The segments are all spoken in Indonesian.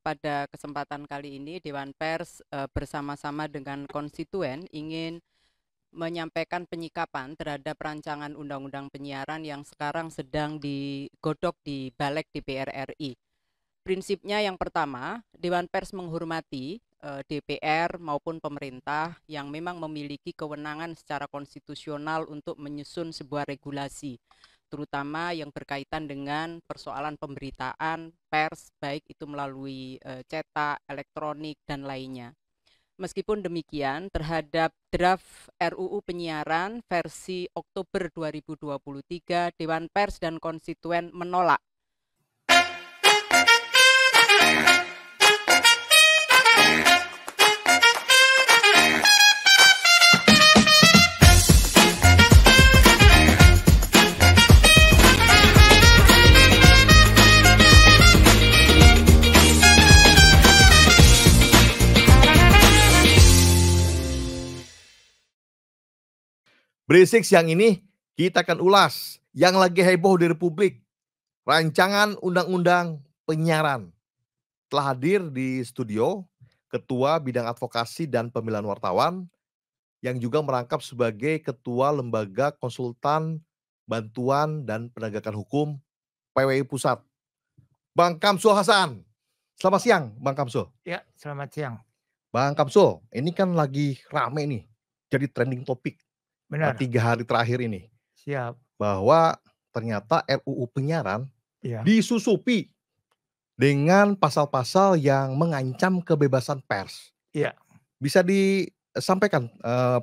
pada kesempatan kali ini Dewan Pers bersama-sama dengan konstituen ingin menyampaikan penyikapan terhadap rancangan undang-undang penyiaran yang sekarang sedang digodok di Balik DPR RI. Prinsipnya yang pertama, Dewan Pers menghormati DPR maupun pemerintah yang memang memiliki kewenangan secara konstitusional untuk menyusun sebuah regulasi, terutama yang berkaitan dengan persoalan pemberitaan pers, baik itu melalui cetak, elektronik, dan lainnya. Meskipun demikian, terhadap draft RUU penyiaran versi Oktober 2023, Dewan Pers dan konstituen menolak. Berisik siang ini kita akan ulas yang lagi heboh di Republik. Rancangan Undang-Undang Penyiaran. Telah hadir di studio Ketua Bidang Advokasi dan Pemilihan Wartawan yang juga merangkap sebagai Ketua Lembaga Konsultan Bantuan dan Penegakan Hukum PWI Pusat, Bang Kamsul Hasan. Selamat siang, Bang Kamsul. Ya, selamat siang. Bang Kamsul, ini kan lagi rame nih, jadi trending topik. Benar. 3 hari terakhir ini. Siap. Bahwa ternyata RUU penyiaran Ya. disusupi dengan pasal-pasal yang mengancam kebebasan pers. Iya. Bisa disampaikan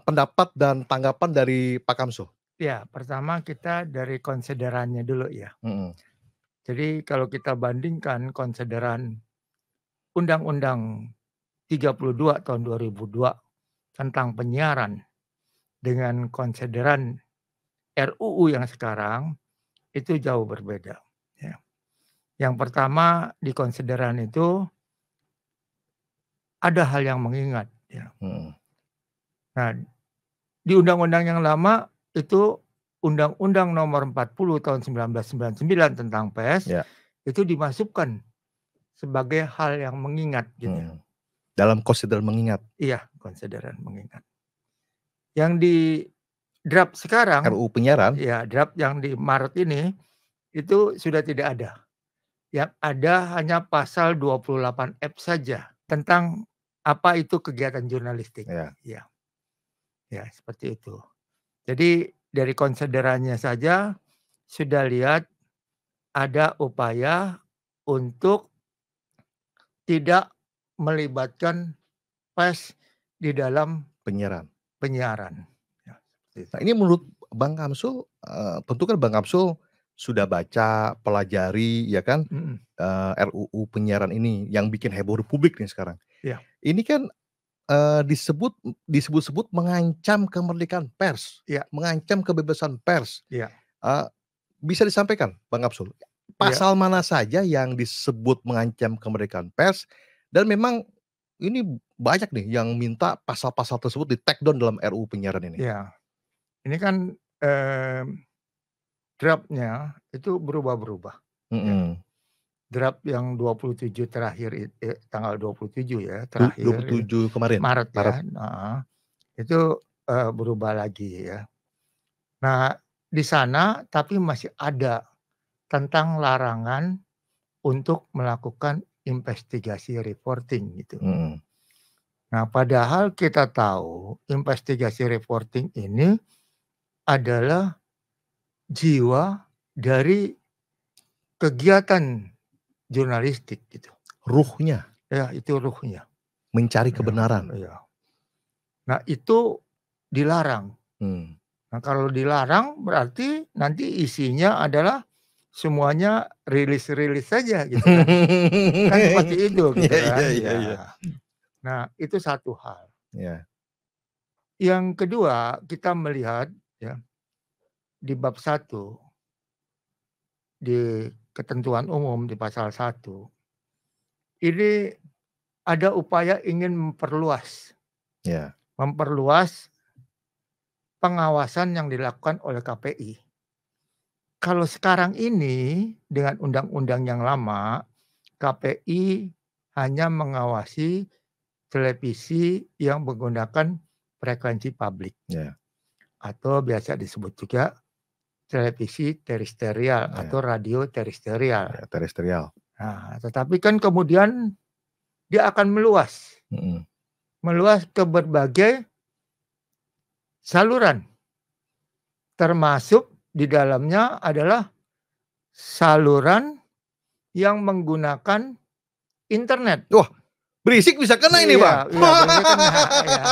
pendapat dan tanggapan dari Pak Kamsul? Ya, pertama kita dari konsiderannya dulu ya. Mm-mm. Jadi kalau kita bandingkan konsideran Undang-Undang 32 tahun 2002 tentang penyiaran dengan konsideran RUU yang sekarang itu jauh berbeda. Ya. Yang pertama di konsideran itu ada hal yang mengingat. Ya. Nah, di undang-undang yang lama itu Undang-Undang Nomor 40 tahun 1999 tentang pers itu dimasukkan sebagai hal yang mengingat gitu. Dalam konsideran mengingat. Iya, konsideran mengingat. Yang di draft sekarang RUU penyiaran. Ya, draft yang di Maret ini itu sudah tidak ada. Yang ada hanya pasal 28F saja tentang apa itu kegiatan jurnalistik. Ya. Ya, seperti itu. Jadi dari konsiderannya saja sudah lihat ada upaya untuk tidak melibatkan pers di dalam penyiaran. Ya, nah, ini menurut Bang Kamsul, tentu kan Bang Kamsul sudah baca, pelajari, ya kan, RUU penyiaran ini yang bikin heboh Republik nih sekarang. Ya. Ini kan disebut-sebut mengancam kemerdekaan pers, mengancam kebebasan pers. Bisa disampaikan, Bang Kamsul, pasal mana saja yang disebut mengancam kemerdekaan pers, dan memang ini banyak nih yang minta pasal-pasal tersebut di take down dalam RUU penyiaran ini. Ya, ini kan draftnya itu berubah-berubah. Ya. Draft yang 27 terakhir tanggal 27 ya terakhir 27 kemarin Maret. Ya. Nah, itu berubah lagi ya. Nah, di sana tapi masih ada tentang larangan untuk melakukan investigasi reporting gitu. Nah, padahal kita tahu investigasi reporting ini adalah jiwa dari kegiatan jurnalistik gitu. Ruhnya. Ya, itu ruhnya. Mencari kebenaran. Ya. Nah, itu dilarang. Nah, kalau dilarang berarti nanti isinya adalah semuanya rilis-rilis saja gitu kan. Kan seperti itu gitu kan. Nah, itu satu hal. Yang kedua, kita melihat ya di bab 1 di ketentuan umum di pasal 1 ini ada upaya ingin memperluas pengawasan yang dilakukan oleh KPI. Kalau sekarang ini dengan undang-undang yang lama, KPI hanya mengawasi televisi yang menggunakan frekuensi publik. Ya. Atau biasa disebut juga televisi terestrial atau radio terestrial. Ya, terestrial. Nah, tetapi kan kemudian dia akan meluas. Meluas ke berbagai saluran. Termasuk di dalamnya adalah saluran yang menggunakan internet. Wah, berisik bisa kena ini, Bang. Iya, berisik kena. Ya.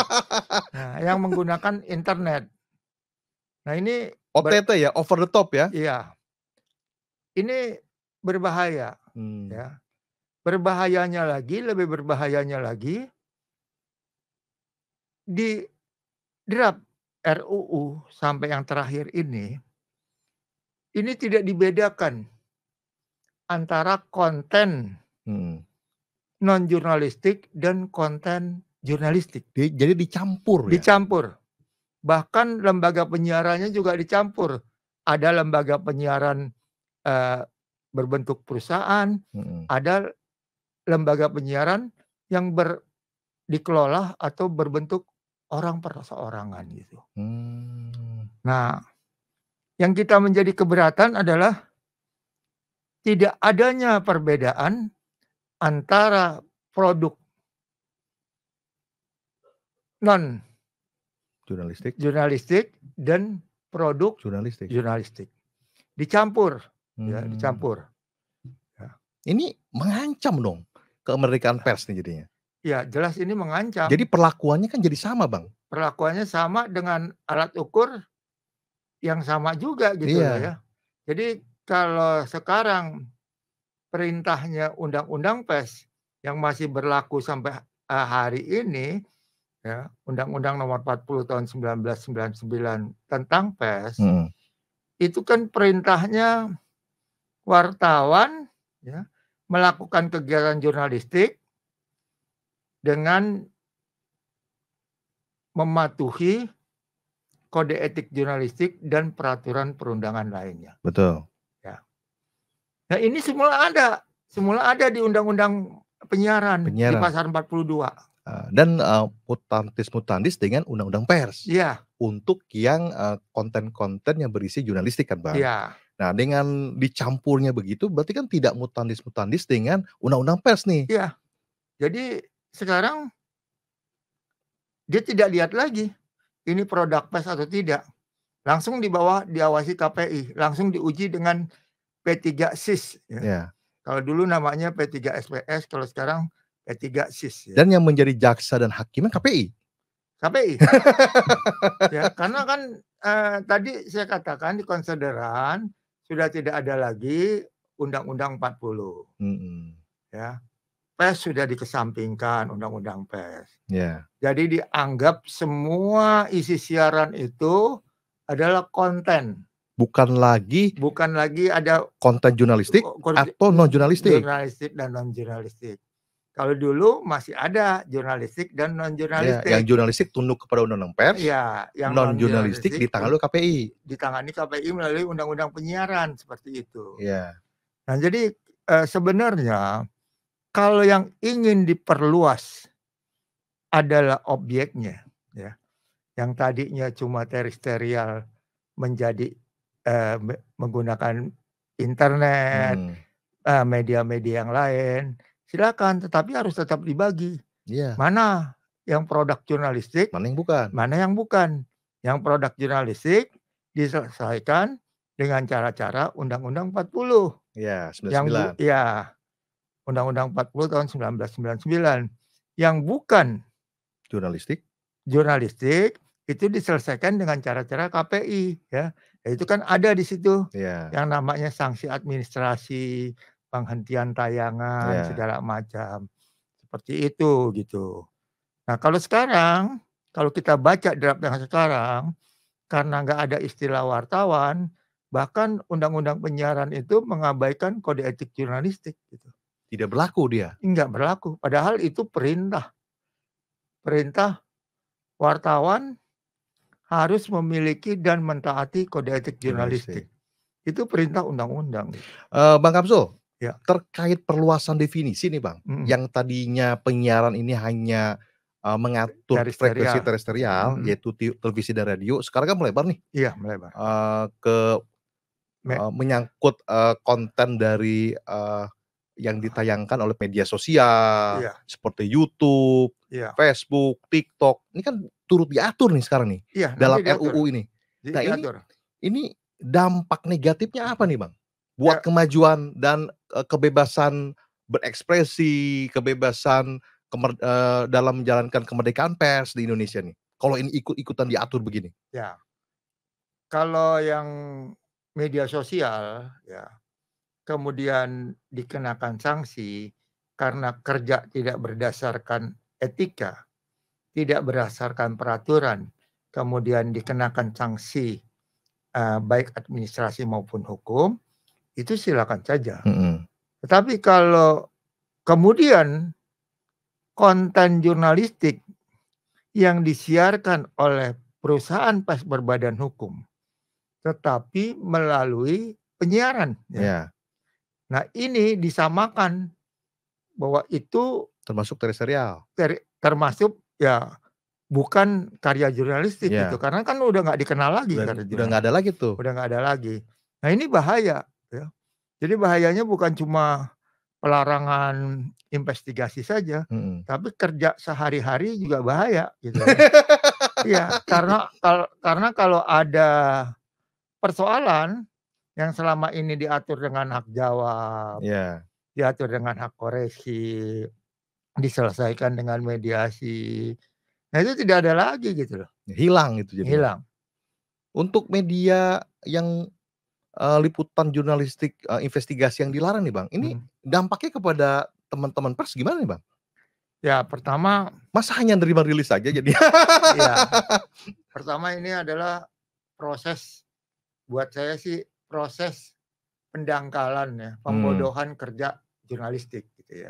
Nah, yang menggunakan internet. Nah, ini OTT ya, over the top ya? Iya. Ini berbahaya. Ya. Lebih berbahayanya lagi, di draft RUU sampai yang terakhir ini tidak dibedakan antara konten non-jurnalistik dan konten jurnalistik. Jadi dicampur ya? Dicampur. Bahkan lembaga penyiarannya juga dicampur. Ada lembaga penyiaran berbentuk perusahaan, ada lembaga penyiaran yang dikelola atau berbentuk orang perseorangan gitu. Nah, yang kita menjadi keberatan adalah tidak adanya perbedaan antara produk non jurnalistik dan produk jurnalistik. Dicampur, ya, dicampur. Ya. Ini mengancam dong kemerdekaan pers nih jadinya. Ya, jelas ini mengancam. Jadi perlakuannya kan jadi sama, Bang. Perlakuannya sama dengan alat ukur yang sama juga gitu loh ya. Jadi kalau sekarang perintahnya Undang-Undang Pers yang masih berlaku sampai hari ini, ya, Undang-Undang Nomor 40 tahun 1999 tentang pers, itu kan perintahnya wartawan ya, melakukan kegiatan jurnalistik dengan mematuhi kode etik jurnalistik dan peraturan perundangan lainnya. Betul. Ya. Nah, ini semula ada di Undang-Undang Penyiaran di pasal 42. Dan mutandis dengan Undang-Undang Pers. Iya. Untuk yang konten-konten yang berisi jurnalistik kan, Bang. Iya. Nah, dengan dicampurnya begitu berarti kan tidak mutandis dengan Undang-Undang Pers nih. Iya. Jadi sekarang dia tidak lihat lagi ini produk pers atau tidak. Langsung diawasi KPI, langsung diuji dengan P3SIS. Ya. Yeah. Kalau dulu namanya P3SPS, kalau sekarang P3SIS. Ya. Dan yang menjadi jaksa dan hakimnya KPI. KPI. Ya, karena kan tadi saya katakan di konsideran sudah tidak ada lagi Undang-Undang 40. Ya. Pers sudah dikesampingkan Undang-Undang Pers. Yeah. Jadi dianggap semua isi siaran itu adalah konten. Bukan lagi ada konten jurnalistik atau non jurnalistik. Jurnalistik dan non jurnalistik. Kalau dulu masih ada jurnalistik dan non jurnalistik. Ya, yang jurnalistik tunduk kepada Undang-Undang Pers. Ya, yang non jurnalistik ditangani KPI. Ditangani KPI melalui Undang-Undang Penyiaran seperti itu. Ya. Nah, jadi sebenarnya kalau yang ingin diperluas adalah objeknya, ya, yang tadinya cuma terestrial menjadi menggunakan internet, media-media yang lain, silakan, tetapi harus tetap dibagi. Yeah. Mana yang produk jurnalistik, mana yang bukan. Mana yang bukan. Yang produk jurnalistik diselesaikan dengan cara-cara Undang-Undang 40. Ya, 99. Undang-Undang 40 tahun 1999. Yang bukan jurnalistik itu diselesaikan dengan cara-cara KPI, ya. Itu kan ada di situ yang namanya sanksi administrasi, penghentian tayangan, segala macam. Seperti itu gitu. Nah, kalau sekarang, kalau kita baca draft yang sekarang, karena nggak ada istilah wartawan, bahkan Undang-Undang Penyiaran itu mengabaikan kode etik jurnalistik gitu. Tidak berlaku dia? Enggak berlaku, padahal itu perintah wartawan harus memiliki dan mentaati kode etik jurnalistik. Itu perintah undang-undang. Bang Kamsul, Ya. terkait perluasan definisi nih Bang, yang tadinya penyiaran ini hanya mengatur frekuensi terestrial, yaitu televisi dan radio, sekarang kan melebar nih. Iya, melebar. Menyangkut konten dari yang ditayangkan oleh media sosial, seperti YouTube, Facebook, TikTok. Ini kan turut diatur nih sekarang nih, dalam RUU ini. Nah ini dampak negatifnya apa nih Bang? Buat kemajuan dan kebebasan berekspresi, kebebasan dalam menjalankan kemerdekaan pers di Indonesia nih. Kalau ini ikut-ikutan diatur begini. Ya. Kalau yang media sosial ya, kemudian dikenakan sanksi karena kerja tidak berdasarkan etika, tidak berdasarkan peraturan, kemudian dikenakan sanksi baik administrasi maupun hukum, itu silakan saja. Tetapi kalau kemudian konten jurnalistik yang disiarkan oleh perusahaan pers berbadan hukum, tetapi melalui penyiaran. Nah ini disamakan bahwa itu termasuk terestrial. Termasuk ya bukan karya jurnalistik gitu, karena kan udah nggak dikenal lagi. Udah nggak ada lagi tuh. Udah nggak ada lagi. Nah ini bahaya. Ya. Jadi bahayanya bukan cuma pelarangan investigasi saja, tapi kerja sehari-hari juga bahaya gitu. Iya, karena kalau ada persoalan yang selama ini diatur dengan hak jawab, diatur dengan hak koreksi, diselesaikan dengan mediasi, nah itu tidak ada lagi gitu loh. Hilang itu jadi. Hilang. Untuk media yang liputan jurnalistik investigasi yang dilarang nih Bang, ini dampaknya kepada teman-teman pers gimana nih Bang? Ya pertama, masa hanya nerima rilis saja jadi? Ya, pertama ini adalah proses, buat saya sih proses pendangkalan ya, pembodohan kerja jurnalistik gitu ya.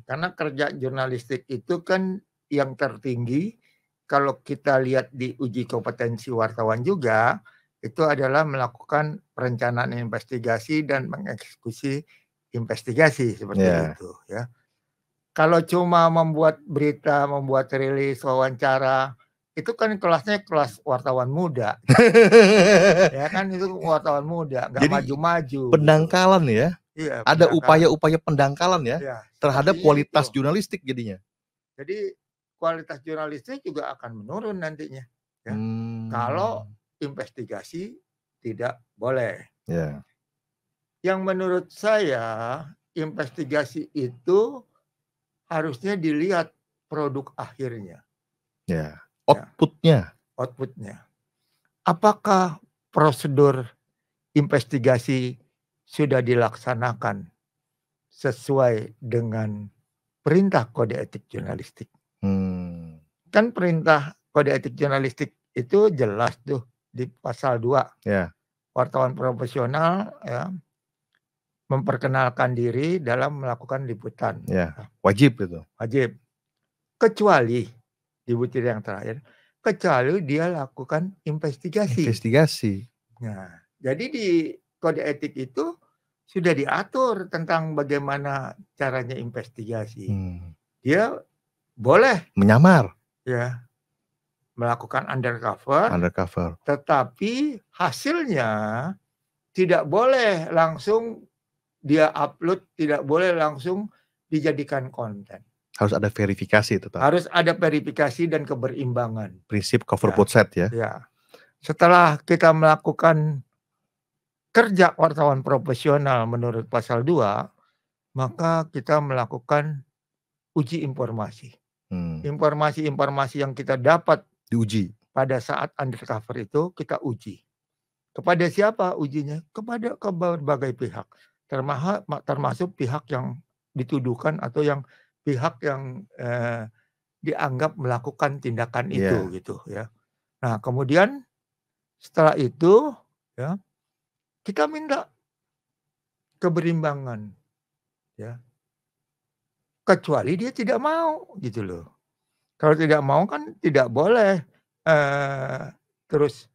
Karena kerja jurnalistik itu kan yang tertinggi, kalau kita lihat di uji kompetensi wartawan juga, itu adalah melakukan perencanaan investigasi dan mengeksekusi investigasi seperti itu ya. Kalau cuma membuat berita, membuat rilis, wawancara, itu kan kelasnya kelas wartawan muda. Ya kan itu wartawan muda, nggak maju-maju. Pendangkalan gitu. Ya. Iya, ada upaya-upaya pendangkalan ya, terhadap kualitas itu. Jurnalistik jadinya. Jadi kualitas jurnalistik juga akan menurun nantinya. Ya. Kalau investigasi tidak boleh. Yang menurut saya investigasi itu harusnya dilihat produk akhirnya. Outputnya. Apakah prosedur investigasi sudah dilaksanakan sesuai dengan perintah kode etik jurnalistik? Kan perintah kode etik jurnalistik itu jelas tuh di pasal 2. Wartawan profesional ya, memperkenalkan diri dalam melakukan liputan. Wajib itu. Wajib. Kecuali di butir yang terakhir, kecuali dia lakukan investigasi. Nah, jadi di kode etik itu sudah diatur tentang bagaimana caranya investigasi. Dia boleh menyamar, ya, melakukan undercover, tetapi hasilnya tidak boleh langsung dia upload, tidak boleh langsung dijadikan konten. Harus ada verifikasi tetap. Harus ada verifikasi dan keberimbangan. Prinsip cover both side ya. Setelah kita melakukan kerja wartawan profesional menurut pasal 2, maka kita melakukan uji informasi. Informasi-informasi yang kita dapat diuji pada saat undercover itu kita uji. Kepada siapa ujinya? Kepada berbagai pihak. Termasuk pihak yang dituduhkan atau yang pihak yang dianggap melakukan tindakan itu gitu ya. Nah, kemudian setelah itu ya kita minta keberimbangan ya. Kecuali dia tidak mau gitu loh. Kalau tidak mau kan tidak boleh terus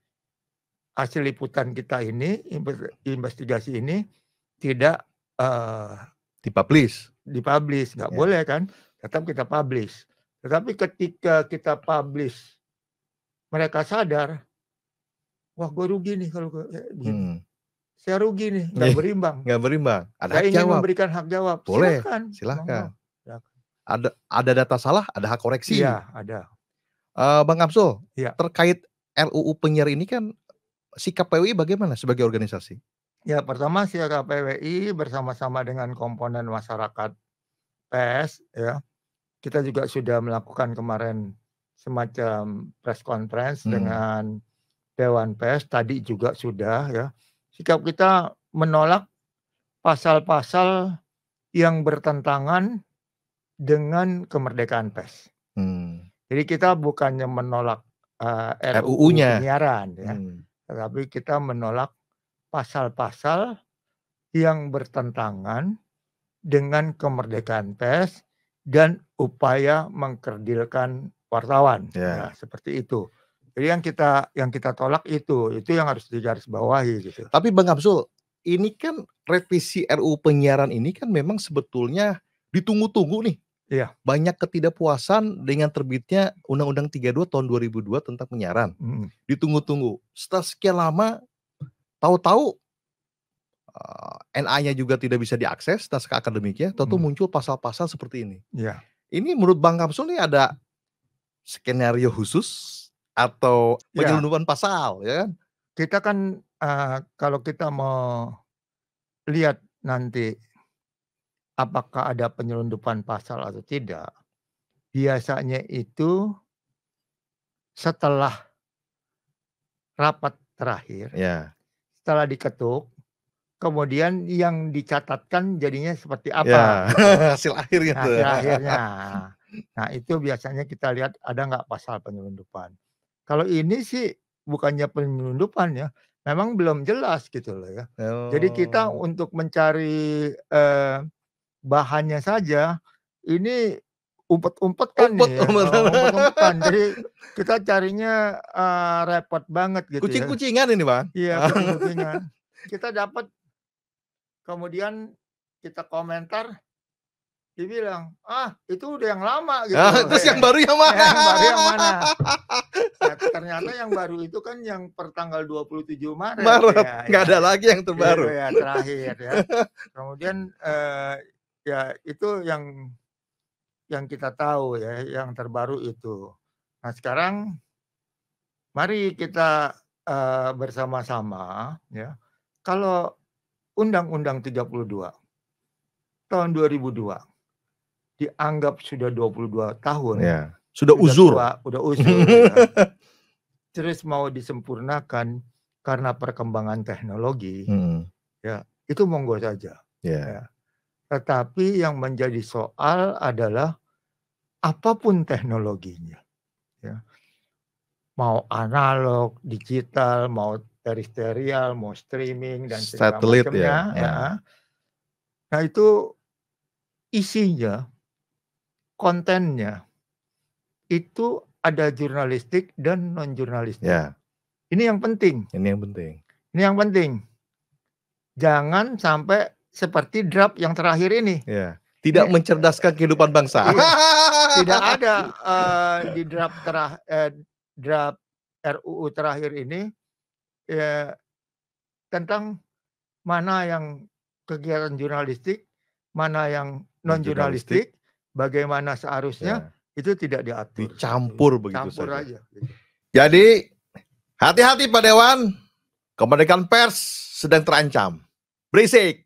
hasil liputan kita ini, investigasi ini tidak dipublish, nggak boleh kan, tetap kita publish. Tetapi ketika kita publish, mereka sadar, wah gue rugi nih kalau begini. Saya rugi nih, nggak berimbang. Nggak berimbang. Ada saya hak ingin jawab. memberikan hak jawab. Boleh, silahkan. Ada data salah, ada hak koreksi. Iya, ada. Bang Absul, ya. Terkait RUU penyiar ini kan sikap PWI bagaimana sebagai organisasi? Ya, pertama sikap PWI bersama-sama dengan komponen masyarakat pers, ya, kita juga sudah melakukan kemarin semacam press conference dengan Dewan Pers, tadi juga sudah, ya. Sikap kita menolak pasal-pasal yang bertentangan dengan kemerdekaan pers. Jadi kita bukannya menolak RUU penyiaran, ya, tetapi kita menolak pasal-pasal yang bertentangan dengan kemerdekaan pers dan upaya mengkerdilkan wartawan, ya, seperti itu. Jadi yang kita tolak itu yang harus digarisbawahi gitu. Tapi Bang Absul, ini kan revisi RUU penyiaran ini kan memang sebetulnya ditunggu-tunggu nih. Iya. Banyak ketidakpuasan dengan terbitnya Undang-Undang 32 tahun 2002 tentang penyiaran. Ditunggu-tunggu. Setelah sekian lama, tahu-tahu NA-nya juga tidak bisa diakses, naskah akademiknya, tahu-tahu muncul pasal-pasal seperti ini. Iya. Ini menurut Bang Absul ini ada skenario khusus atau penyelundupan pasal, ya kan? Kita kan kalau kita mau lihat nanti apakah ada penyelundupan pasal atau tidak, biasanya itu setelah rapat terakhir, setelah diketuk, kemudian yang dicatatkan jadinya seperti apa? Hasil akhirnya. Hasil akhirnya. Nah, itu biasanya kita lihat ada nggak pasal penyelundupan. Kalau ini sih bukannya penyelundupan, ya, memang belum jelas gitu loh, ya. Jadi kita untuk mencari bahannya saja ini umpet-umpetan nih, ya. Umpet-umpetan. Jadi kita carinya repot banget gitu. Kucing-kucingan ini, Bang. Iya, kucing-kucingan. Kita dapat, kemudian kita komentar, dibilang, itu udah yang lama gitu. Terus yang baru yang mana? Yang baru yang mana? Nah, ternyata yang baru itu kan yang pertanggal 27 Maret. Nggak ada lagi yang terbaru. Ya, terakhir, ya. Kemudian ya itu yang kita tahu, ya, yang terbaru itu. Nah, sekarang mari kita bersama-sama, ya. Kalau Undang-Undang 32 tahun 2002 dianggap sudah 22 tahun. Ya, sudah uzur. Udah uzur. Ya. Terus mau disempurnakan karena perkembangan teknologi, ya, itu monggo saja. Ya. Tetapi yang menjadi soal adalah apapun teknologinya, ya. Mau analog, digital, mau terestrial, mau streaming dan segala macamnya, ya. Nah, itu isinya, kontennya itu ada jurnalistik dan non jurnalistik. Ya. Ini yang penting. Jangan sampai seperti draft yang terakhir ini. Ya. Tidak mencerdaskan kehidupan bangsa. Tidak ada di draft RUU terakhir ini, ya, tentang mana yang kegiatan jurnalistik, mana yang non jurnalistik, bagaimana seharusnya, itu tidak diatur. Dicampur begitu Campur saja. aja. Gitu. Jadi hati-hati Pak Dewan, kemerdekaan pers sedang terancam. Berisik.